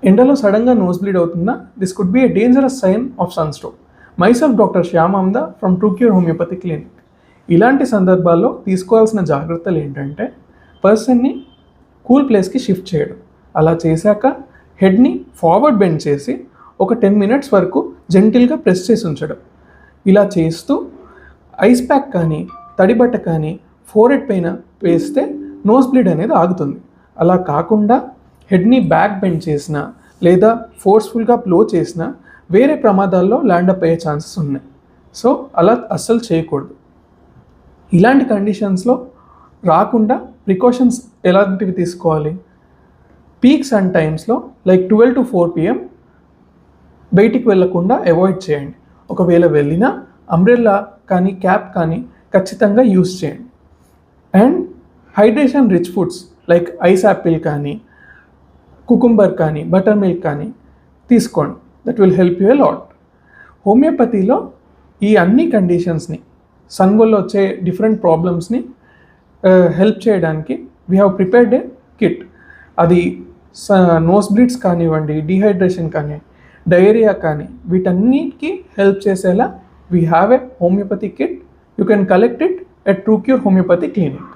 ఎండలో సడన్గా nosebleed అవుతుందా? This could be a dangerous sign of sunstroke. Myself doctor Shyam Amda from TrueCure homeopathy clinic. ఇలాంటి సందర్భాల్లో తీసుకోవాల్సిన జాగ్రత్తలు ఏంటంటే, పర్సన్ని కూల్ ప్లేస్కి షిఫ్ట్ చేయడం. అలా చేశాక హెడ్ని ఫార్వర్డ్ బెండ్ చేసి ఒక 10 minutes వరకు జెంటిల్గా ప్రెస్ చేసి ఉంచడం. ఇలా చేస్తూ ఐస్ ప్యాక్ కానీ తడిబట్ట కానీ ఫోరెడ్ పైన వేస్తే నోస్ బ్లీడ్ అనేది ఆగుతుంది. అలా కాకుండా హెడ్ని బ్యాక్ బెండ్ చేసినా లేదా ఫోర్స్ఫుల్గా బ్లో చేసినా వేరే ప్రమాదాల్లో ల్యాండప్ అయ్యే ఛాన్సెస్ ఉన్నాయి. సో అలా అస్సలు చేయకూడదు. ఇలాంటి కండిషన్స్లో రాకుండా ప్రికాషన్స్ ఎలాంటివి తీసుకోవాలి? పీక్స్ అండ్ టైమ్స్లో లైక్ 12 to 4 PM బయటికి వెళ్ళకుండా అవాయిడ్ చేయండి. ఒకవేళ వెళ్ళినా అంబ్రెల్లా కానీ క్యాప్ కానీ ఖచ్చితంగా యూస్ చేయండి. And hydration rich foods like ice Apple కానీ కుకుంబర్ కానీ బటర్ మిల్క్ కానీ తీసుకోండి. That will help you a lot. హోమియోపతిలో ఈ అన్ని కండిషన్స్ని, సన్ వల్ల వచ్చే డిఫరెంట్ ప్రాబ్లమ్స్ని హెల్ప్ చేయడానికి we have prepared a kit. అది నోస్ బ్లీడ్స్ కానివ్వండి, డీహైడ్రేషన్ కానీ, డయేరియా కానీ, వీటన్నిటికీ హెల్ప్ చేసేలా we have a homeopathy kit. You can collect it at TrueCure homeopathy clinic.